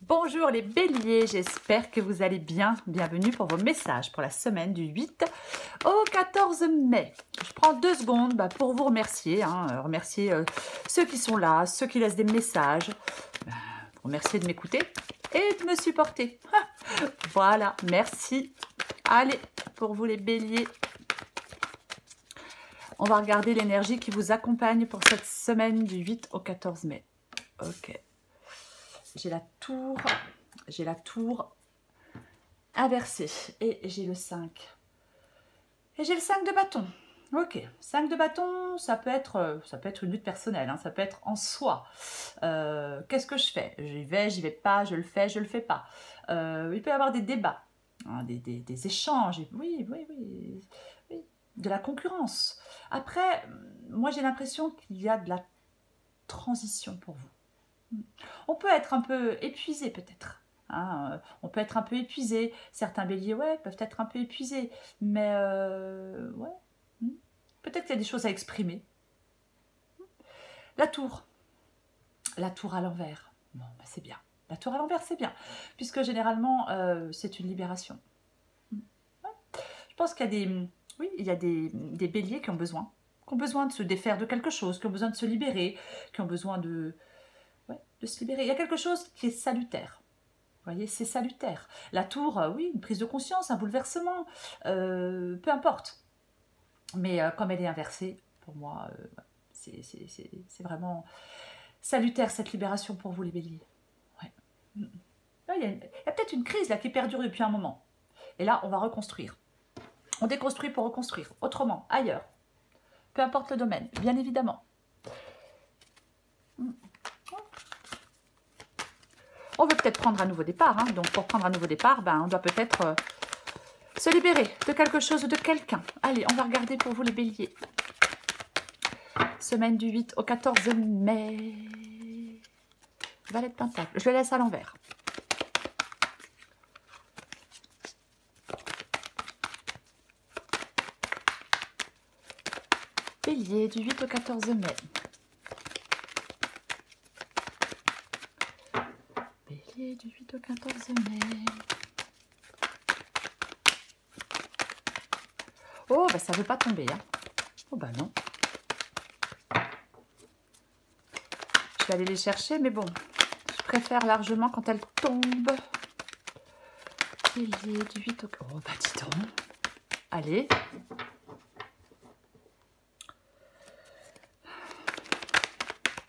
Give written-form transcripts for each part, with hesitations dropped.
Bonjour les béliers, j'espère que vous allez bien. Bienvenue pour vos messages pour la semaine du 8 au 14 mai. Je prends 2 secondes pour vous remercier, remercier ceux qui sont là, ceux qui laissent des messages, vous remercier de m'écouter et de me supporter. Voilà, merci. Allez, pour vous les béliers, on va regarder l'énergie qui vous accompagne pour cette semaine du 8 au 14 mai. Ok. J'ai la tour inversée et j'ai le 5. Et j'ai le 5 de bâton. Ok, 5 de bâton, ça peut être une lutte personnelle, ça peut être en soi. Qu'est-ce que je fais? J'y vais pas, je le fais pas. Il peut y avoir des débats, des échanges, oui, de la concurrence. Après, moi j'ai l'impression qu'il y a de la transition pour vous. On peut être un peu épuisé peut-être. On peut être un peu épuisé. Certains béliers, peuvent être un peu épuisés. Mais, peut-être qu'il y a des choses à exprimer. La tour à l'envers. Bon, c'est bien. La tour à l'envers, c'est bien. Puisque généralement, c'est une libération. Je pense qu'il y a des béliers qui ont besoin de se défaire de quelque chose, qui ont besoin de se libérer, qui ont besoin de se libérer. Il y a quelque chose qui est salutaire. Vous voyez, c'est salutaire. La tour, oui, une prise de conscience, un bouleversement, peu importe. Mais comme elle est inversée, pour moi, c'est vraiment salutaire cette libération pour vous les béliers. Ouais. Il y a peut-être une crise là qui perdure depuis un moment. Et là, on va reconstruire. On déconstruit pour reconstruire, autrement, ailleurs. Peu importe le domaine, bien évidemment. On veut peut-être prendre un nouveau départ. Donc, pour prendre un nouveau départ, on doit peut-être se libérer de quelque chose ou de quelqu'un. Allez, on va regarder pour vous les béliers. Semaine du 8 au 14 mai. Valet de Pentacle. Je le laisse à l'envers. Bélier du 8 au 14 mai. Du 8 au 14 mai. Oh, ça ne veut pas tomber. Oh, non. Je vais aller les chercher, mais bon, je préfère largement quand elles tombent. Bélier du 8 au... Oh, dis donc. Allez.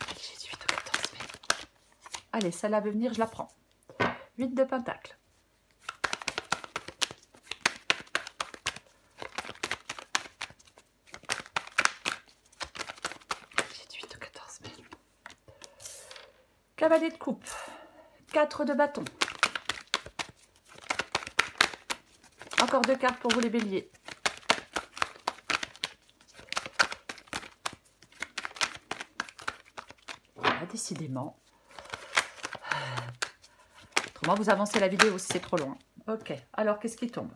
Bélier du 8 au 14 mai. Allez, celle-là veut venir, je la prends. 8 de Pentacle. J'ai 8 au 14 mai. Cavalier de coupe. 4 de bâton. Encore 2 cartes pour vous les béliers. Voilà, décidément. Autrement, vous avancez la vidéo si c'est trop loin. Ok, alors qu'est-ce qui tombe?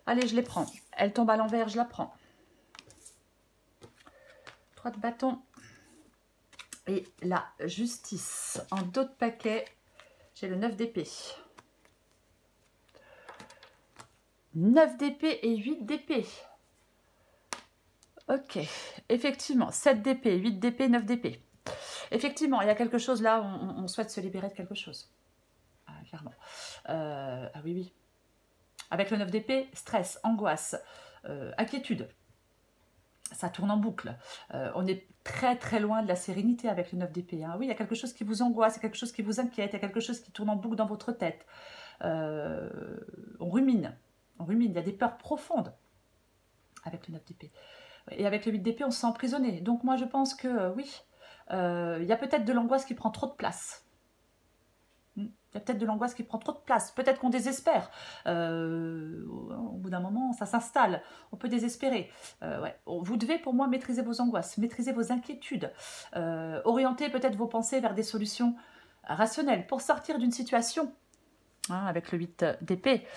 Allez, je les prends. Elle tombe à l'envers, je la prends. 3 de bâton. Et la justice. En dos de paquet, j'ai le 9 d'épée. 9 d'épée et 8 d'épée. Ok, effectivement, 7 d'épée, 8 d'épée, 9 d'épée. Effectivement, il y a quelque chose là, on souhaite se libérer de quelque chose. Clairement. Oui. Avec le 9 d'épée, stress, angoisse, inquiétude. Ça tourne en boucle. On est très très loin de la sérénité avec le 9 d'épée. Oui, il y a quelque chose qui vous angoisse, il y a quelque chose qui vous inquiète, il y a quelque chose qui tourne en boucle dans votre tête. On rumine. Il y a des peurs profondes avec le 9 d'épée. Et avec le 8 d'épée, on se sent emprisonné. Donc moi, je pense que oui, il y a peut-être de l'angoisse qui prend trop de place. Il y a peut-être de l'angoisse qui prend trop de place. Peut-être qu'on désespère. Au bout d'un moment, ça s'installe. On peut désespérer. Vous devez, pour moi, maîtriser vos angoisses, maîtriser vos inquiétudes, orienter peut-être vos pensées vers des solutions rationnelles pour sortir d'une situation. Avec le 8 d'épée,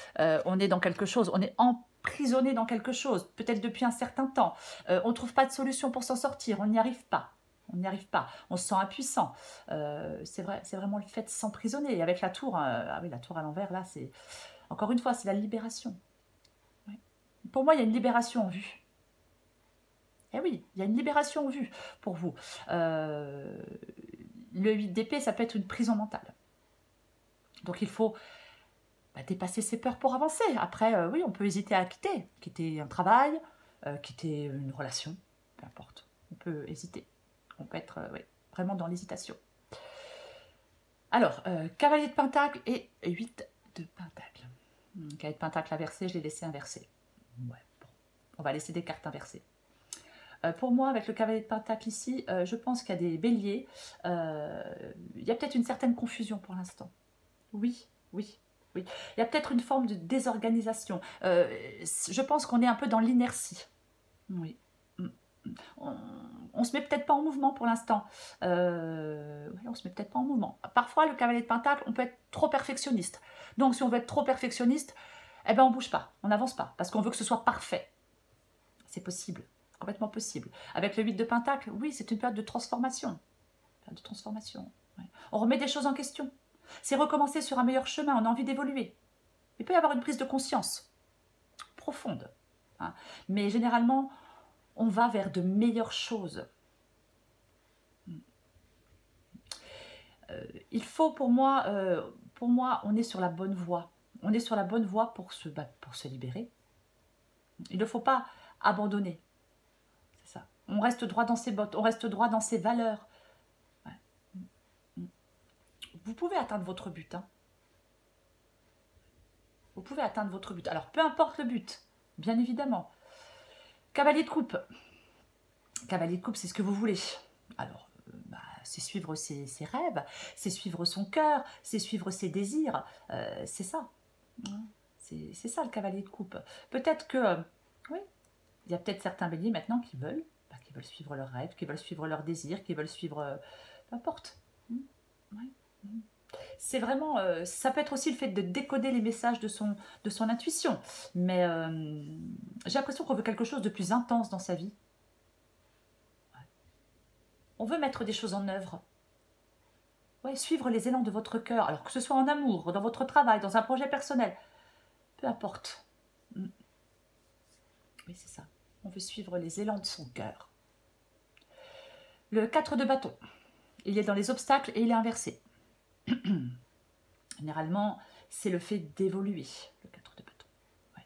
on est dans quelque chose, on est emprisonné dans quelque chose, peut-être depuis un certain temps. On ne trouve pas de solution pour s'en sortir, on n'y arrive pas. On n'y arrive pas. On se sent impuissant. C'est vrai, c'est vraiment le fait de s'emprisonner. Et avec la tour, ah oui, la tour à l'envers, là, c'est... Encore une fois, c'est la libération. Ouais. Pour moi, il y a une libération en vue. Eh oui, il y a une libération en vue pour vous. Le 8 d'épée, ça peut être une prison mentale. Donc il faut dépasser ses peurs pour avancer. Après, oui, on peut hésiter à quitter un travail, quitter une relation, peu importe. On peut hésiter. On peut être oui, vraiment dans l'hésitation. Alors, cavalier de pentacle et 8 de pentacle. Cavalier de pentacle inversé, je l'ai laissé inversé. Ouais, bon. On va laisser des cartes inversées. Pour moi, avec le cavalier de pentacle ici, je pense qu'il y a des béliers. Il y a peut-être une certaine confusion pour l'instant. Oui, oui, oui. Il y a peut-être une forme de désorganisation. Je pense qu'on est un peu dans l'inertie. Oui. On se met peut-être pas en mouvement pour l'instant. Oui, on se met peut-être pas en mouvement. Parfois, le cavalier de pentacle, on peut être trop perfectionniste. Donc, si on veut être trop perfectionniste, eh ben, on bouge pas, on n'avance pas, parce qu'on veut que ce soit parfait. C'est possible, complètement possible. Avec le 8 de pentacle, oui, c'est une période de transformation. Ouais. On remet des choses en question. C'est recommencer sur un meilleur chemin, on a envie d'évoluer. Il peut y avoir une prise de conscience profonde. Hein. Mais généralement, on va vers de meilleures choses. Il faut pour moi, on est sur la bonne voie. On est sur la bonne voie pour se libérer. Il ne faut pas abandonner. C'est ça. On reste droit dans ses bottes, on reste droit dans ses valeurs. Ouais. Vous pouvez atteindre votre but. Hein. Vous pouvez atteindre votre but. Alors, peu importe le but, bien évidemment. Cavalier de coupe. Cavalier de coupe, c'est ce que vous voulez. Alors, c'est suivre ses rêves, c'est suivre son cœur, c'est suivre ses désirs. C'est ça. C'est ça le cavalier de coupe. Peut-être que, oui, il y a peut-être certains béliers maintenant qui veulent suivre leurs rêves, qui veulent suivre leurs désirs, qui veulent suivre... peu importe. Ouais. C'est vraiment... ça peut être aussi le fait de décoder les messages de son intuition. Mais j'ai l'impression qu'on veut quelque chose de plus intense dans sa vie. On veut mettre des choses en œuvre. Ouais, suivre les élans de votre cœur, alors que ce soit en amour, dans votre travail, dans un projet personnel. Peu importe. Oui, c'est ça. On veut suivre les élans de son cœur. Le 4 de bâton. Il est dans les obstacles et il est inversé. Généralement, c'est le fait d'évoluer, le 4 de bâton. Ouais.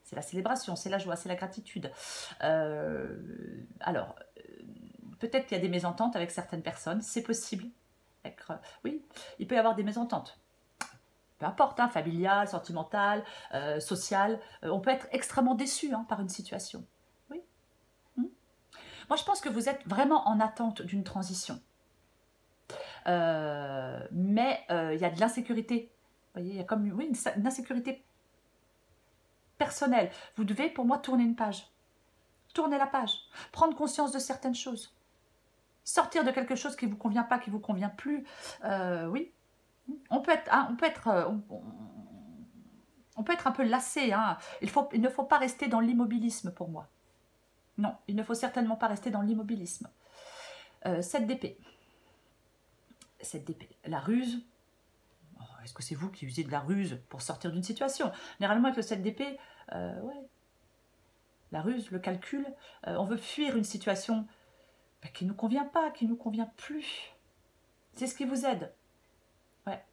C'est la célébration, c'est la joie, c'est la gratitude. Alors, peut-être qu'il y a des mésententes avec certaines personnes, c'est possible. Oui, il peut y avoir des mésententes. Peu importe, hein, familiale, sentimentale, sociale. On peut être extrêmement déçu par une situation. Oui. Moi, je pense que vous êtes vraiment en attente d'une transition. Mais il y a de l'insécurité. Vous voyez, il y a comme une insécurité personnelle. Vous devez, pour moi, tourner une page. Tourner la page. Prendre conscience de certaines choses. Sortir de quelque chose qui ne vous convient pas, qui ne vous convient plus. Oui. On peut être un peu lassé. Hein. Il ne faut pas rester dans l'immobilisme pour moi. Non, il ne faut certainement pas rester dans l'immobilisme. 7 d'épée. 7 d'épée. La ruse. Oh, est-ce que c'est vous qui usez de la ruse pour sortir d'une situation? Généralement, avec le 7 d'épée, ouais. La ruse, le calcul, on veut fuir une situation qui ne nous convient pas, qui ne nous convient plus. C'est ce qui vous aide. Ouais.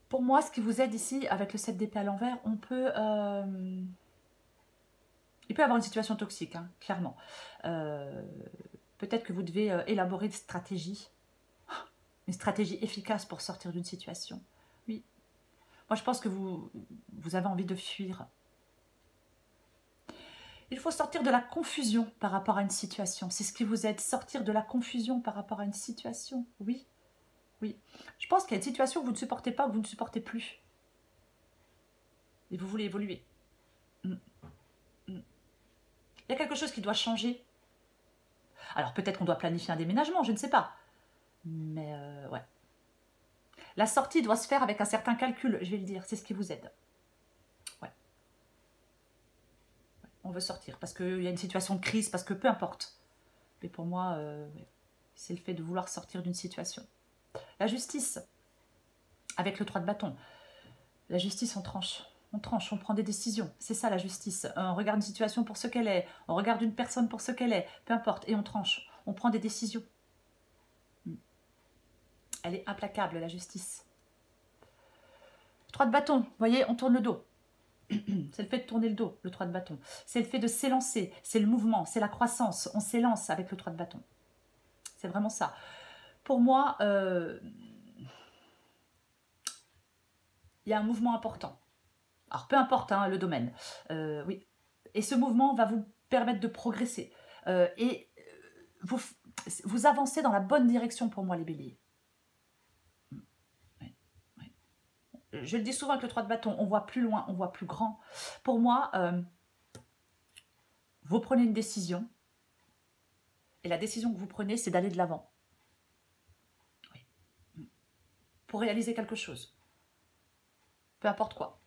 Pour moi, ce qui vous aide ici, avec le 7 d'épée à l'envers, on peut... il peut y avoir une situation toxique, hein, clairement. Peut-être que vous devez élaborer une stratégie efficace pour sortir d'une situation. Oui. Moi, je pense que vous avez envie de fuir. Il faut sortir de la confusion par rapport à une situation. C'est ce qui vous aide, sortir de la confusion par rapport à une situation. Oui, oui. Je pense qu'il y a une situation que vous ne supportez pas, que vous ne supportez plus. Et vous voulez évoluer. Il y a quelque chose qui doit changer. Alors peut-être qu'on doit planifier un déménagement, je ne sais pas. Mais ouais. La sortie doit se faire avec un certain calcul, je vais le dire. C'est ce qui vous aide. Ouais. On veut sortir parce qu'il y a une situation de crise, parce que peu importe. Mais pour moi, ouais, c'est le fait de vouloir sortir d'une situation. La justice, avec le 3 de bâton. La justice, on tranche, on prend des décisions. C'est ça la justice. On regarde une situation pour ce qu'elle est, on regarde une personne pour ce qu'elle est, peu importe, et on tranche. On prend des décisions. Elle est implacable, la justice. 3 de bâton, vous voyez, on tourne le dos. C'est le fait de tourner le dos, le 3 de bâton. C'est le fait de s'élancer, c'est le mouvement, c'est la croissance. On s'élance avec le 3 de bâton. C'est vraiment ça. Pour moi, il y a un mouvement important. Alors, peu importe hein, le domaine. Oui. Et ce mouvement va vous permettre de progresser. Et vous avancez dans la bonne direction pour moi, les béliers. Je le dis souvent avec le 3 de bâton, on voit plus loin, on voit plus grand. Pour moi, vous prenez une décision. Et la décision que vous prenez, c'est d'aller de l'avant. Oui. Pour réaliser quelque chose. Peu importe quoi.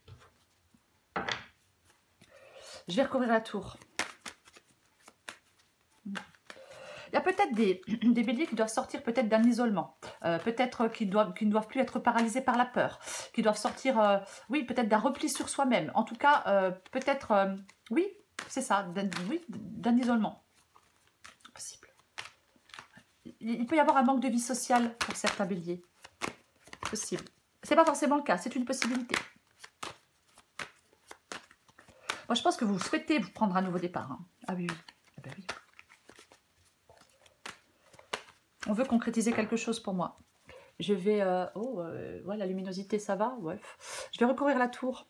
Je vais recouvrir la tour. Il y a peut-être des béliers qui doivent sortir peut-être d'un isolement, peut-être qui ne doivent plus être paralysés par la peur, qui doivent sortir, oui, peut-être d'un repli sur soi-même. En tout cas, peut-être, oui, c'est ça, d'un isolement. Possible. Il peut y avoir un manque de vie sociale pour certains béliers. Possible. C'est pas forcément le cas, c'est une possibilité. Moi, je pense que vous souhaitez vous prendre un nouveau départ. Hein. Ah oui, oui. Ah ben oui. On veut concrétiser quelque chose pour moi. Je vais... ouais, la luminosité, ça va. Ouais. Je vais recouvrir la tour.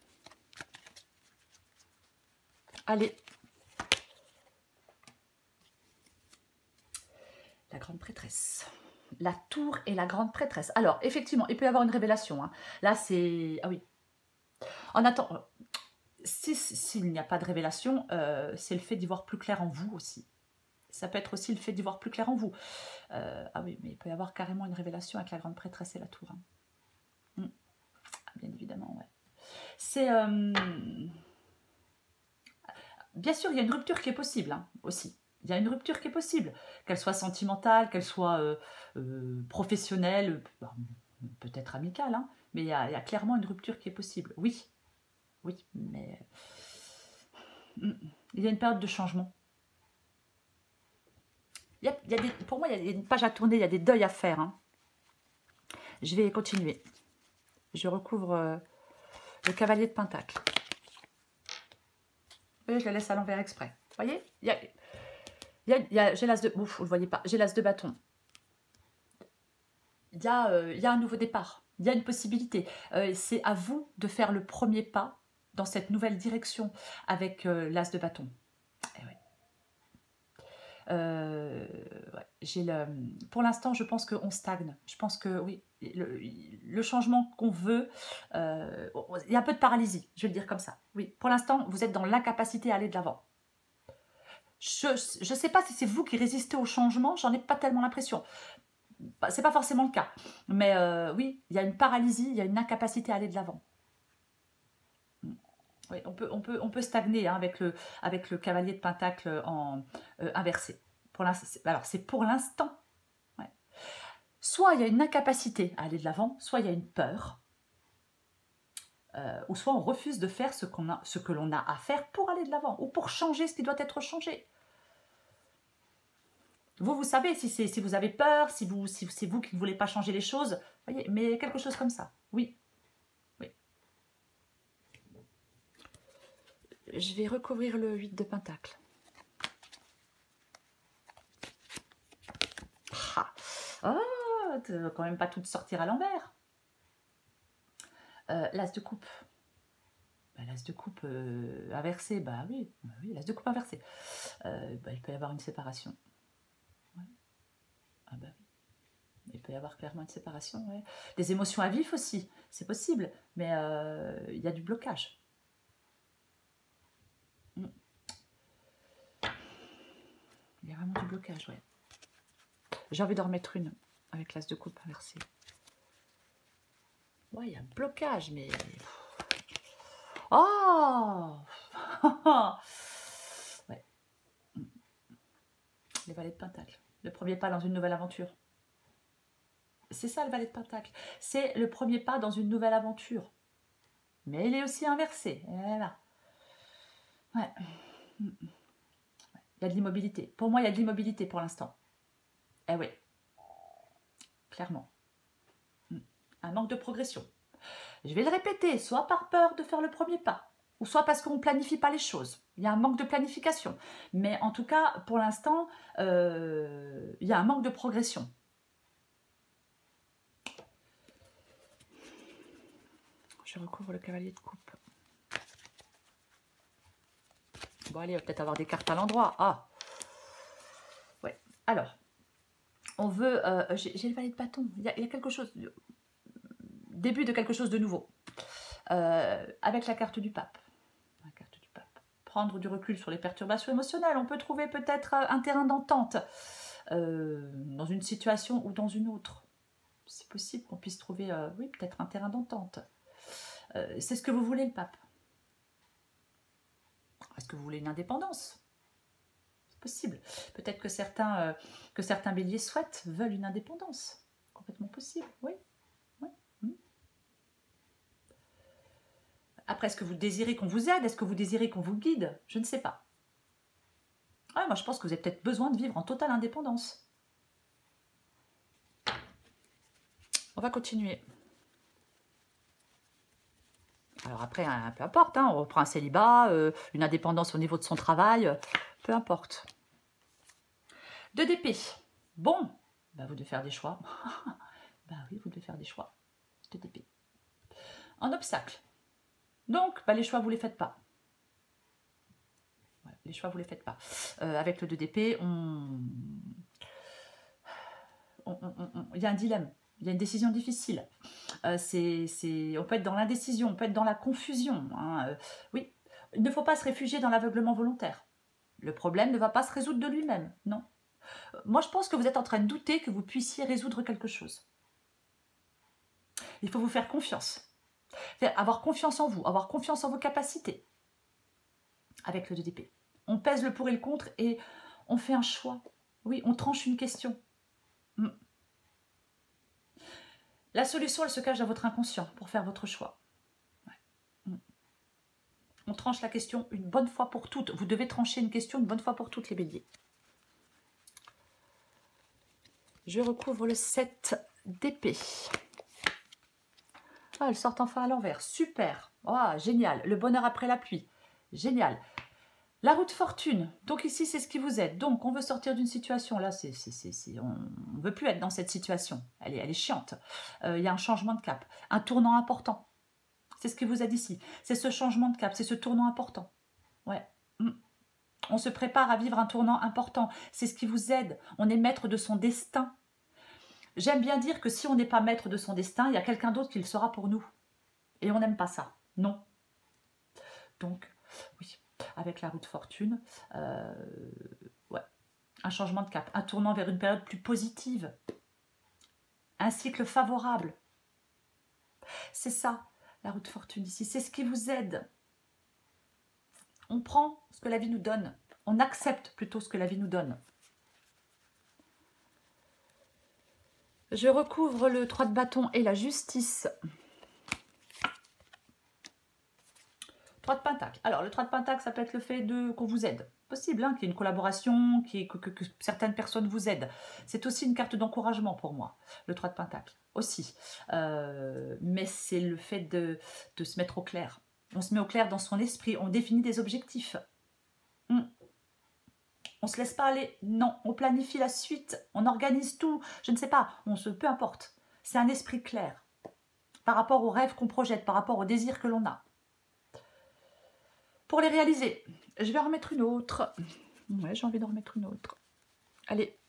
Allez. La grande prêtresse. La tour et la grande prêtresse. Alors, effectivement, il peut y avoir une révélation. Hein. Là, c'est... Ah oui. En attendant... S'il n'y a pas de révélation, c'est le fait d'y voir plus clair en vous aussi. Ça peut être aussi le fait d'y voir plus clair en vous. Ah oui, mais il peut y avoir carrément une révélation avec la grande prêtresse et la tour. Hein. Bien évidemment, ouais. C'est... Bien sûr, il y a une rupture qui est possible hein, aussi. Il y a une rupture qui est possible. Qu'elle soit sentimentale, qu'elle soit professionnelle, peut-être amicale, hein, mais il y a clairement une rupture qui est possible. Oui, oui, mais... Il y a une période de changement. Pour moi, il y a une page à tourner, il y a des deuils à faire. Hein. Je vais continuer. Je recouvre le cavalier de Pentacle. Vous voyez, je la laisse à l'envers exprès. Vous voyez, j'ai l'as de... Ouf, vous ne le voyez pas. J'ai l'as de bâton. Il y a un nouveau départ. Il y a une possibilité. C'est à vous de faire le premier pas dans cette nouvelle direction avec l'as de bâton. Et ouais. Ouais, pour l'instant, je pense qu'on stagne. Je pense que oui, le changement qu'on veut, il y a un peu de paralysie, je vais le dire comme ça. Oui, pour l'instant, vous êtes dans l'incapacité à aller de l'avant. Je ne sais pas si c'est vous qui résistez au changement, j'en ai pas tellement l'impression. C'est pas forcément le cas, mais oui, il y a une paralysie, il y a une incapacité à aller de l'avant. Oui, on peut stagner hein, avec le cavalier de Pentacle en inversé. Alors, c'est pour l'instant. Ouais. Soit il y a une incapacité à aller de l'avant, soit il y a une peur, ou soit on refuse de faire ce que l'on a à faire pour aller de l'avant, ou pour changer ce qui doit être changé. Vous savez, si vous avez peur, si c'est vous qui ne voulez pas changer les choses, voyez, mais quelque chose comme ça, oui. Je vais recouvrir le 8 de Pentacle. Oh, tu ne vas quand même pas tout sortir à l'envers. L'as de coupe. L'as de coupe inversé, bah oui, l'as de coupe inversé. Il peut y avoir une séparation. Ouais. Ah bah oui. Il peut y avoir clairement une séparation. Ouais. Des émotions à vif aussi, c'est possible, mais il y a du blocage. Il y a vraiment du blocage, ouais. J'ai envie d'en remettre une avec l'as de coupe inversé. Ouais, il y a un blocage, mais... Oh ouais. valet de Pentacle. Le premier pas dans une nouvelle aventure. C'est ça le valet de Pentacle. C'est le premier pas dans une nouvelle aventure. Mais il est aussi inversé. Voilà. Ouais. Il y a de l'immobilité. Pour moi, il y a de l'immobilité pour l'instant. Eh oui. Clairement. Un manque de progression. Je vais le répéter, soit par peur de faire le premier pas, ou soit parce qu'on ne planifie pas les choses. Il y a un manque de planification. Mais en tout cas, pour l'instant, il y a un manque de progression. Je recouvre le cavalier de coupe. Bon, allez, on va peut-être avoir des cartes à l'endroit. Ah, ouais. Alors, on veut... j'ai le valet de bâton. Il y a quelque chose... Début de quelque chose de nouveau. Avec la carte du pape. La carte du pape. Prendre du recul sur les perturbations émotionnelles. On peut trouver peut-être un terrain d'entente dans une situation ou dans une autre. C'est possible qu'on puisse trouver, oui, peut-être un terrain d'entente. C'est ce que vous voulez, le pape. Est-ce que vous voulez une indépendance? C'est possible. Peut-être que certains béliers veulent une indépendance. Complètement possible, oui. Après, est-ce que vous désirez qu'on vous aide? Est-ce que vous désirez qu'on vous guide? Je ne sais pas. Ouais, moi, je pense que vous avez peut-être besoin de vivre en totale indépendance. On va continuer. Alors après, peu importe, hein, on reprend un célibat, une indépendance au niveau de son travail, peu importe. 2 d'épée. Bon, bah, vous devez faire des choix. Bah oui, vous devez faire des choix. 2 d'épée. En obstacle. Donc, bah, les choix, vous ne les faites pas. Voilà, les choix, vous ne les faites pas. Avec le 2 d'épée, il y a un dilemme. Il y a une décision difficile. On peut être dans l'indécision, on peut être dans la confusion. Hein. Oui, il ne faut pas se réfugier dans l'aveuglement volontaire. Le problème ne va pas se résoudre de lui-même, non. Moi, je pense que vous êtes en train de douter que vous puissiez résoudre quelque chose. Il faut vous faire confiance. Avoir confiance en vous, avoir confiance en vos capacités. Avec le 2 d'épée. On pèse le pour et le contre et on fait un choix. Oui, on tranche une question. La solution, elle se cache dans votre inconscient pour faire votre choix. Ouais. On tranche la question une bonne fois pour toutes. Vous devez trancher une question une bonne fois pour toutes, les béliers. Je recouvre le 7 d'épée. Ah, elles sortent enfin à l'envers. Super. Oh, génial. Le bonheur après la pluie. Génial. La roue de fortune. Donc ici, c'est ce qui vous aide. Donc, on veut sortir d'une situation. Là, on ne veut plus être dans cette situation. Elle est chiante. Il y a un changement de cap. Un tournant important. C'est ce qui vous aide ici. C'est ce changement de cap. C'est ce tournant important. Ouais. On se prépare à vivre un tournant important. C'est ce qui vous aide. On est maître de son destin. J'aime bien dire que si on n'est pas maître de son destin, il y a quelqu'un d'autre qui le sera pour nous. Et on n'aime pas ça. Non. Donc, oui, avec la roue de fortune, ouais, un changement de cap, un tournant vers une période plus positive, un cycle favorable. C'est ça, la roue de fortune ici. C'est ce qui vous aide. On prend ce que la vie nous donne. On accepte plutôt ce que la vie nous donne. Je recouvre le 3 de bâton et la justice. 3 de pentacle. Alors, le 3 de pentacle, ça peut être le fait qu'on vous aide. Possible, hein, qu'il y ait une collaboration, que certaines personnes vous aident. C'est aussi une carte d'encouragement pour moi, le 3 de pentacle, aussi. Mais c'est le fait de se mettre au clair. On se met au clair dans son esprit, on définit des objectifs. On ne se laisse pas aller, non, on planifie la suite, on organise tout, je ne sais pas, peu importe. C'est un esprit clair par rapport aux rêves qu'on projette, par rapport aux désirs que l'on a. Pour les réaliser, je vais en remettre une autre. Ouais, j'ai envie d'en remettre une autre. Allez,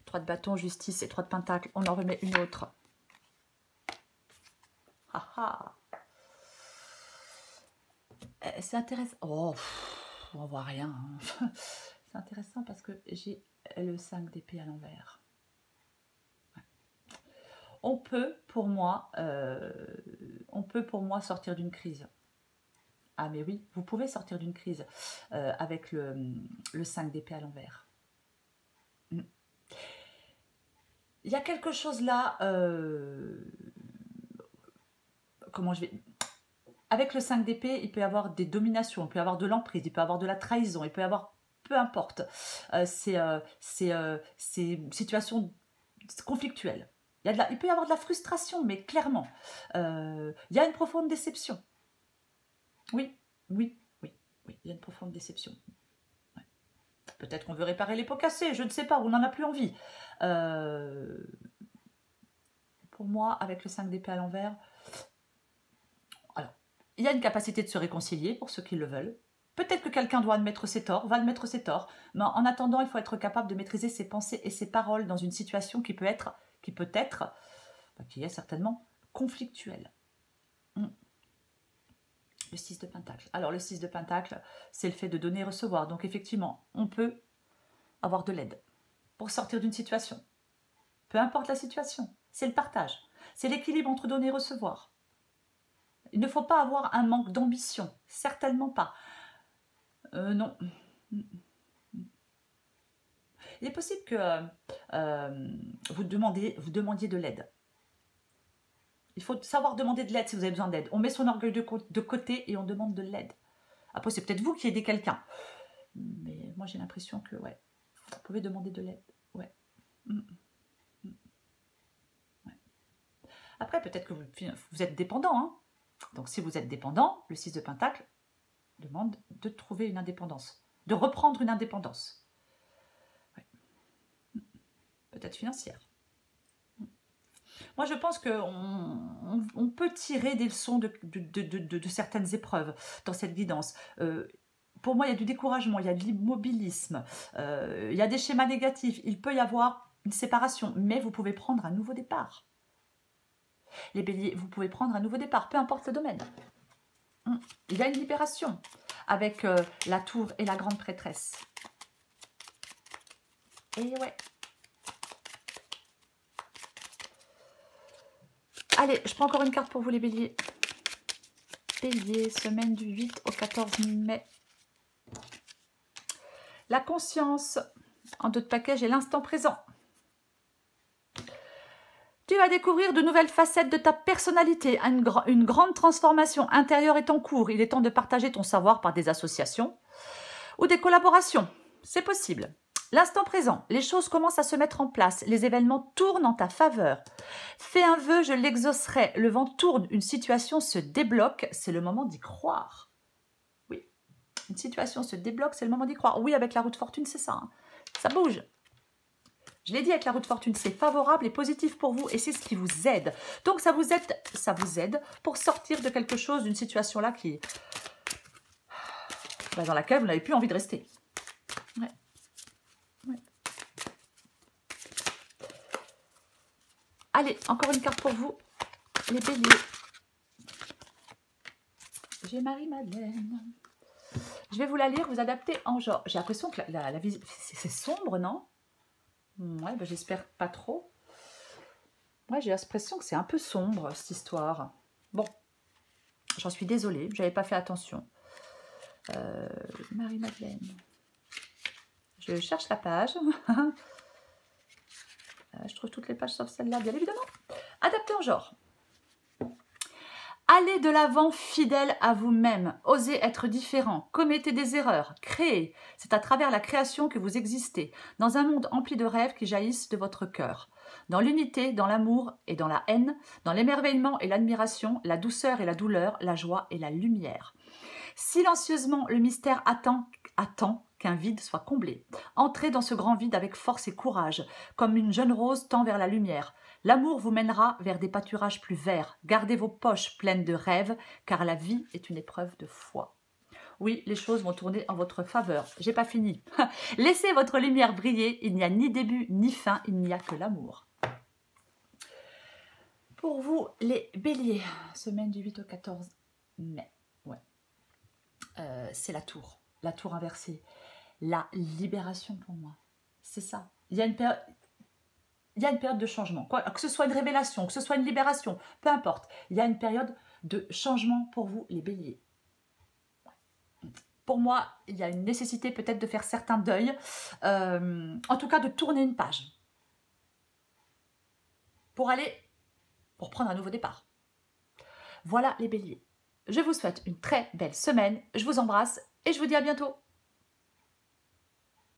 3 de bâton, justice et 3 de pentacle, on en remet une autre. Ah ah. C'est intéressant. Oh, on voit rien. Hein. C'est intéressant parce que j'ai le 5 d'épée à l'envers. Ouais. On peut pour moi sortir d'une crise. Ah mais oui, vous pouvez sortir d'une crise avec le 5 d'épée à l'envers. il y a quelque chose là, comment je vais... Avec le 5 d'épée, il peut y avoir des dominations, il peut y avoir de l'emprise, il peut y avoir de la trahison, il peut y avoir... Peu importe. C'est une situation conflictuelle. Il peut y avoir de la frustration, mais clairement. Il y a une profonde déception. Oui, oui, oui, oui, il y a une profonde déception. Ouais. Peut-être qu'on veut réparer les pots cassés, je ne sais pas, on n'en a plus envie. Pour moi, avec le 5 d'épée à l'envers, alors, il y a une capacité de se réconcilier pour ceux qui le veulent. Peut-être que quelqu'un doit admettre ses torts, va admettre ses torts, mais en attendant, il faut être capable de maîtriser ses pensées et ses paroles dans une situation qui est certainement conflictuelle. Le 6 de Pentacle. Alors, le 6 de Pentacle, c'est le fait de donner et recevoir. Donc, effectivement, on peut avoir de l'aide pour sortir d'une situation. Peu importe la situation, c'est le partage. C'est l'équilibre entre donner et recevoir. Il ne faut pas avoir un manque d'ambition. Certainement pas. Non. Il est possible que vous demandiez de l'aide. Il faut savoir demander de l'aide si vous avez besoin d'aide. On met son orgueil de côté et on demande de l'aide. Après, c'est peut-être vous qui aidez quelqu'un. Mais moi, j'ai l'impression que, ouais, vous pouvez demander de l'aide. Ouais. Ouais. Après, peut-être que vous êtes dépendant. Hein. Donc, si vous êtes dépendant, le 6 de Pentacle demande de trouver une indépendance, de reprendre une indépendance. Ouais. Peut-être financière. Moi, je pense qu'on peut tirer des leçons de certaines épreuves dans cette guidance. Pour moi, il y a du découragement, il y a de l'immobilisme, il y a des schémas négatifs. Il peut y avoir une séparation, mais vous pouvez prendre un nouveau départ. Les béliers, vous pouvez prendre un nouveau départ, peu importe le domaine. Il y a une libération avec la tour et la grande prêtresse. Et ouais. Allez, je prends encore une carte pour vous les béliers. Bélier, semaine du 8 au 14 mai. La conscience, en deux de paquet, j'ai l'instant présent. Tu vas découvrir de nouvelles facettes de ta personnalité. Une grande transformation intérieure est en cours. Il est temps de partager ton savoir par des associations ou des collaborations. C'est possible. L'instant présent, les choses commencent à se mettre en place. Les événements tournent en ta faveur. Fais un vœu, je l'exaucerai. Le vent tourne, une situation se débloque. C'est le moment d'y croire. Oui, une situation se débloque, c'est le moment d'y croire. Oui, avec la roue de fortune, c'est ça. Hein. Ça bouge. Je l'ai dit, avec la roue de fortune, c'est favorable et positif pour vous et c'est ce qui vous aide. Donc, ça vous aide pour sortir de quelque chose, d'une situation là dans laquelle vous n'avez plus envie de rester. Ouais. Ouais. Allez, encore une carte pour vous, les béliers. J'ai Marie-Madeleine. Je vais vous la lire, vous adapter en genre. J'ai l'impression que la vie, c'est sombre, non? Ouais, ben j'espère pas trop. Ouais, j'ai l'impression que c'est un peu sombre, cette histoire. Bon, j'en suis désolée, j'avais pas fait attention. Marie-Madeleine. Je cherche la page. Je trouve toutes les pages sauf celle-là, bien évidemment. Adapté en genre. Allez de l'avant fidèle à vous-même. Osez être différent. Commettez des erreurs. Créez. C'est à travers la création que vous existez. Dans un monde empli de rêves qui jaillissent de votre cœur. Dans l'unité, dans l'amour et dans la haine. Dans l'émerveillement et l'admiration. La douceur et la douleur. La joie et la lumière. Silencieusement, le mystère attend qu'un vide soit comblé. Entrez dans ce grand vide avec force et courage, comme une jeune rose tend vers la lumière. L'amour vous mènera vers des pâturages plus verts. Gardez vos poches pleines de rêves, car la vie est une épreuve de foi. Oui, les choses vont tourner en votre faveur. J'ai pas fini. Laissez votre lumière briller. Il n'y a ni début ni fin, il n'y a que l'amour. Pour vous, les béliers, semaine du 8 au 14 mai. Ouais. C'est la tour inversée. La libération pour moi. C'est ça. Il y a une période de changement. Que ce soit une révélation, que ce soit une libération, peu importe. Il y a une période de changement pour vous, les béliers. Pour moi, il y a une nécessité peut-être de faire certains deuils. En tout cas, de tourner une page. pour prendre un nouveau départ. Voilà les béliers. Je vous souhaite une très belle semaine, je vous embrasse et je vous dis à bientôt.